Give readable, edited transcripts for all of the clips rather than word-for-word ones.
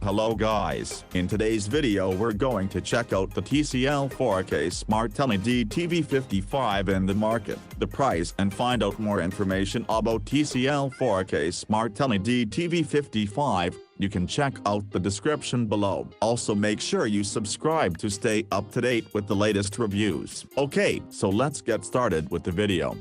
Hello guys, in today's video we're going to check out the TCL 4K Smart LED TV 55 in the market, the price, and find out more information about TCL 4K Smart LED TV 55. You can check out the description below. Also make sure you subscribe to stay up to date with the latest reviews. Okay, so let's get started with the video.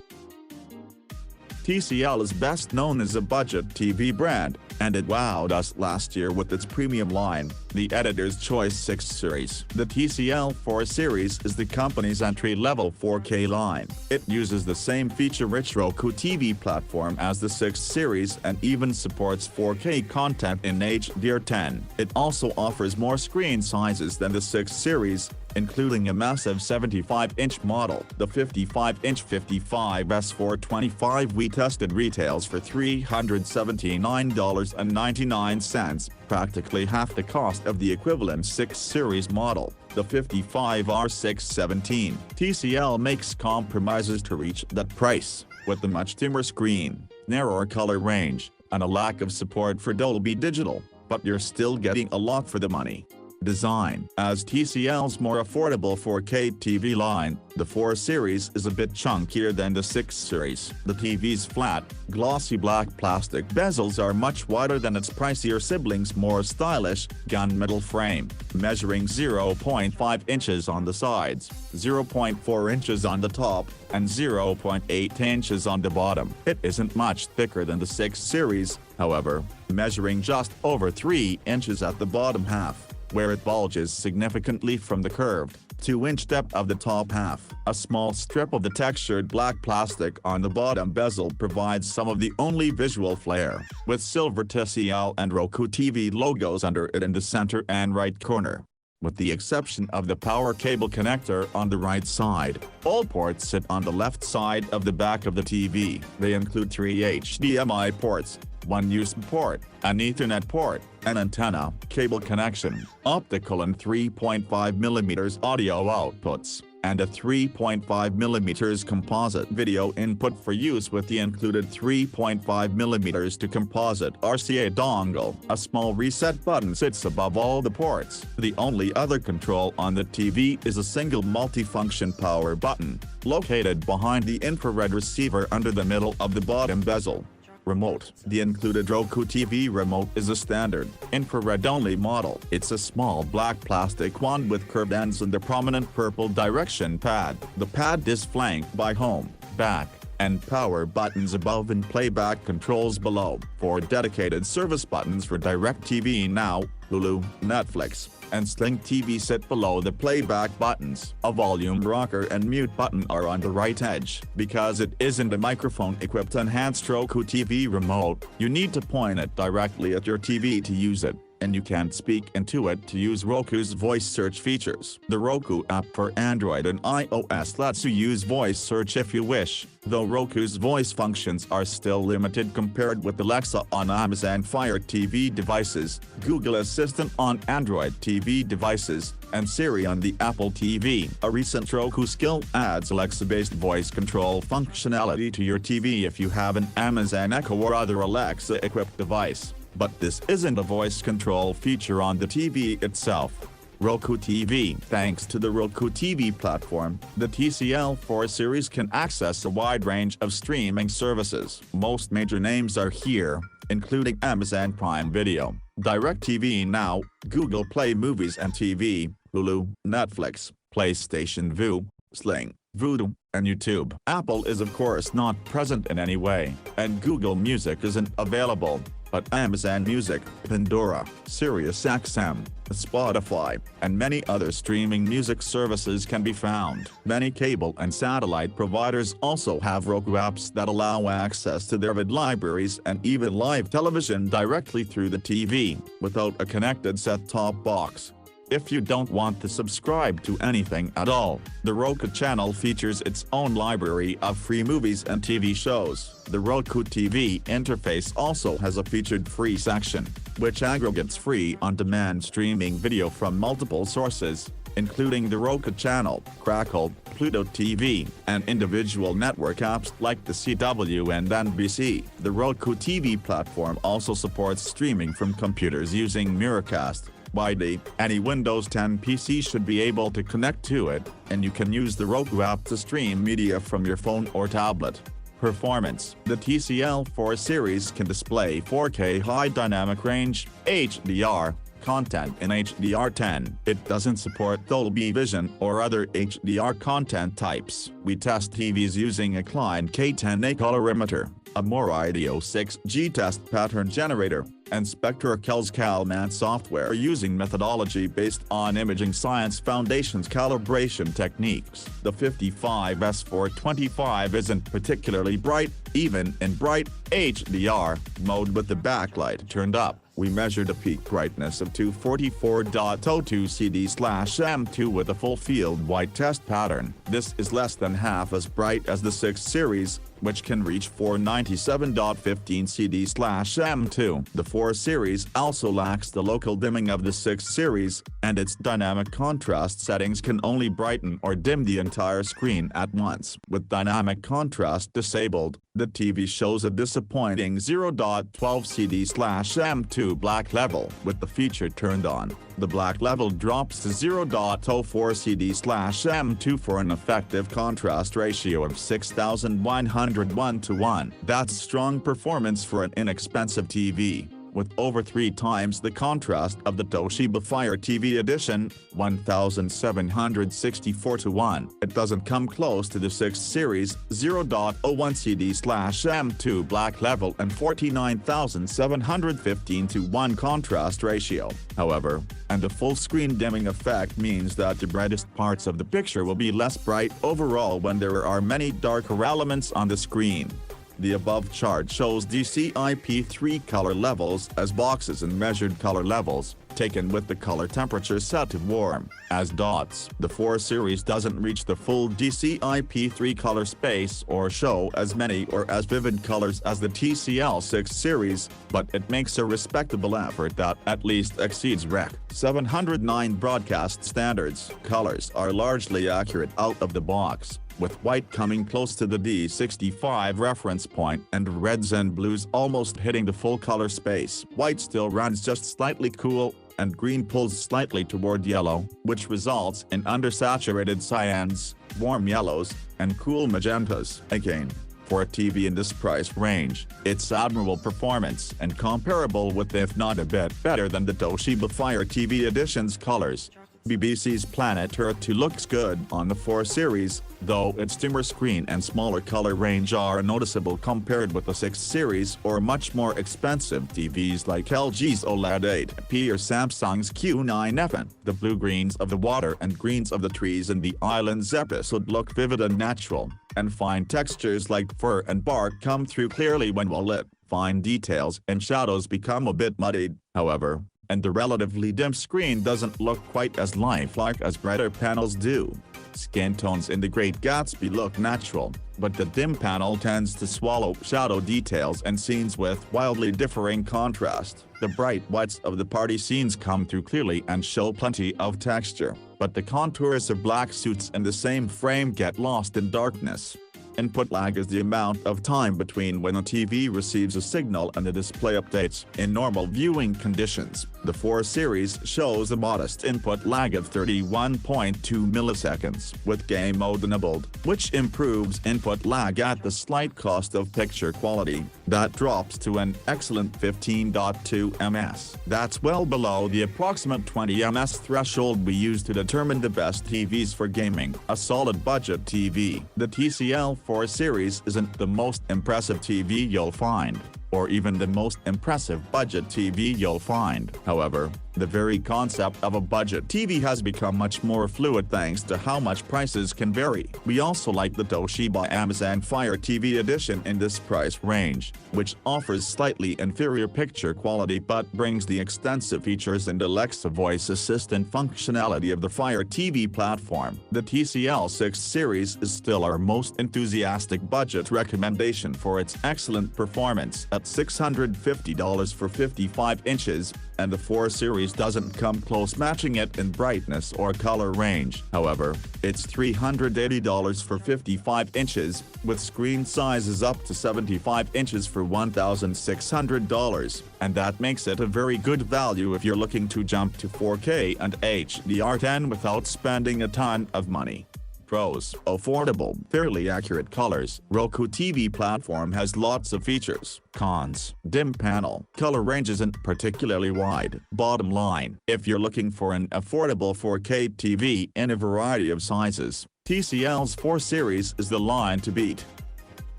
TCL is best known as a budget TV brand, and it wowed us last year with its premium line, the Editor's Choice 6 series. The TCL 4 series is the company's entry-level 4K line. It uses the same feature-rich Roku TV platform as the 6 series and even supports 4K content in HDR10. It also offers more screen sizes than the 6 series, including a massive 75-inch model. The 55-inch 55S425 we tested retails for $379.99, practically half the cost of the equivalent 6 series model, the 55R617. TCL makes compromises to reach that price, with a much dimmer screen, narrower color range, and a lack of support for Dolby Digital, but you're still getting a lot for the money. Design. As TCL's more affordable 4K TV line, the 4 series is a bit chunkier than the 6 series. The TV's flat, glossy black plastic bezels are much wider than its pricier siblings' more stylish, gunmetal frame, measuring 0.5 inches on the sides, 0.4 inches on the top, and 0.8 inches on the bottom. It isn't much thicker than the 6 series, however, measuring just over 3 inches at the bottom half, where it bulges significantly from the curved, 2-inch depth of the top half. A small strip of the textured black plastic on the bottom bezel provides some of the only visual flair, with silver TCL and Roku TV logos under it in the center and right corner. With the exception of the power cable connector on the right side, all ports sit on the left side of the back of the TV. They include 3 HDMI ports, 1 USB port, an Ethernet port, an antenna, cable connection, optical and 3.5mm audio outputs, and a 3.5mm composite video input for use with the included 3.5mm to composite RCA dongle. A small reset button sits above all the ports. The only other control on the TV is a single multifunction power button, located behind the infrared receiver under the middle of the bottom bezel. Remote. The included Roku TV remote is a standard, infrared-only model. It's a small black plastic wand with curved ends and a prominent purple direction pad. The pad is flanked by home, back, and power buttons above and playback controls below. 4 dedicated service buttons for DirecTV Now, Hulu, Netflix, and Sling TV sit below the playback buttons. A volume rocker and mute button are on the right edge. Because it isn't a microphone-equipped enhanced Roku TV remote, you need to point it directly at your TV to use it, and you can't speak into it to use Roku's voice search features. The Roku app for Android and iOS lets you use voice search if you wish, though Roku's voice functions are still limited compared with Alexa on Amazon Fire TV devices, Google Assistant on Android TV devices, and Siri on the Apple TV. A recent Roku skill adds Alexa-based voice control functionality to your TV if you have an Amazon Echo or other Alexa-equipped device. But this isn't a voice control feature on the TV itself. Roku TV. Thanks to the Roku TV platform, the TCL 4 series can access a wide range of streaming services. Most major names are here, including Amazon Prime Video, DirecTV Now, Google Play Movies and TV, Hulu, Netflix, PlayStation Vue, Sling, Vudu, and YouTube. Apple is of course not present in any way, and Google Music isn't available, but Amazon Music, Pandora, SiriusXM, Spotify, and many other streaming music services can be found. Many cable and satellite providers also have Roku apps that allow access to their vid libraries and even live television directly through the TV, without a connected set-top box. If you don't want to subscribe to anything at all, the Roku channel features its own library of free movies and TV shows. The Roku TV interface also has a featured free section, which aggregates free on-demand streaming video from multiple sources. including the Roku channel, Crackle, Pluto TV, and individual network apps like the CW and NBC. The Roku TV platform also supports streaming from computers using Miracast. Widely, any Windows 10 PC should be able to connect to it, and you can use the Roku app to stream media from your phone or tablet. Performance: the TCL 4 series can display 4K high dynamic range, HDR, content in HDR10. It doesn't support Dolby Vision or other HDR content types. We test TVs using a Klein K10A colorimeter, a Moridio 6G test pattern generator, and Spectracal's CalMan software using methodology based on Imaging Science Foundation's calibration techniques. The 55S425 isn't particularly bright, even in bright HDR mode with the backlight turned up. We measured a peak brightness of 244.02 CD/M2 with a full field white test pattern. This is less than half as bright as the 6 series, which can reach 497.15 CD/M2. The 4 series also lacks the local dimming of the 6 series, and its dynamic contrast settings can only brighten or dim the entire screen at once. With dynamic contrast disabled, the TV shows a disappointing 0.12 CD/M2 black level. With the feature turned on, the black level drops to 0.04 CD/M2 for an effective contrast ratio of 6,101:1. That's strong performance for an inexpensive TV. With over 3 times the contrast of the Toshiba Fire TV Edition, 1,764:1. It doesn't come close to the 6 series, 0.01 CD/M2 black level and 49,715:1 contrast ratio. However, and the full-screen dimming effect means that the brightest parts of the picture will be less bright overall when there are many darker elements on the screen. The above chart shows DCI-P3 color levels as boxes and measured color levels, taken with the color temperature set to warm, as dots. The 4 series doesn't reach the full DCI-P3 color space or show as many or as vivid colors as the TCL 6 series, but it makes a respectable effort that at least exceeds Rec. 709 broadcast standards. Colors are largely accurate out of the box, with white coming close to the D65 reference point and reds and blues almost hitting the full color space. White still runs just slightly cool, and green pulls slightly toward yellow, which results in undersaturated cyans, warm yellows, and cool magentas. Again, for a TV in this price range, it's admirable performance and comparable with, if not a bit better than, the Toshiba Fire TV Edition's colors. BBC's Planet Earth 2 looks good on the 4 series, though its dimmer screen and smaller color range are noticeable compared with the 6 series or much more expensive TVs like LG's OLED 8P or Samsung's Q9FN. The blue-greens of the water and greens of the trees in the island's episode look vivid and natural, and fine textures like fur and bark come through clearly when well lit. Fine details and shadows become a bit muddied, however, and the relatively dim screen doesn't look quite as lifelike as brighter panels do. Skin tones in The Great Gatsby look natural, but the dim panel tends to swallow shadow details and scenes with wildly differing contrast. The bright whites of the party scenes come through clearly and show plenty of texture, but the contours of black suits in the same frame get lost in darkness. Input lag is the amount of time between when a TV receives a signal and the display updates. In normal viewing conditions, the 4 series shows a modest input lag of 31.2 milliseconds with game mode enabled, which improves input lag at the slight cost of picture quality. That drops to an excellent 15.2 ms. That's well below the approximate 20 ms threshold we use to determine the best TVs for gaming. A solid budget TV. The TCL 4 series isn't the most impressive TV you'll find, or even the most impressive budget TV you'll find. However, the very concept of a budget TV has become much more fluid thanks to how much prices can vary. We also like the Toshiba Amazon Fire TV Edition in this price range, which offers slightly inferior picture quality but brings the extensive features and Alexa voice assistant functionality of the Fire TV platform. The TCL 6 series is still our most enthusiastic budget recommendation for its excellent performance at $650 for 55 inches, and the 4 series series doesn't come close matching it in brightness or color range. However, it's $380 for 55 inches, with screen sizes up to 75 inches for $1,600, and that makes it a very good value if you're looking to jump to 4K and HDR10 without spending a ton of money. Pros: affordable, fairly accurate colors. Roku TV platform has lots of features. Cons: dim panel, color range isn't particularly wide. Bottom line: if you're looking for an affordable 4K TV in a variety of sizes, TCL's 4 series is the line to beat.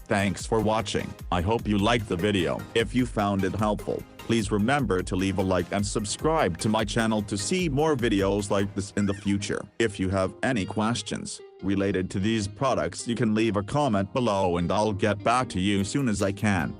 Thanks for watching. I hope you liked the video. If you found it helpful, please remember to leave a like and subscribe to my channel to see more videos like this in the future. If you have any questions related to these products, you can leave a comment below and I'll get back to you soon as I can.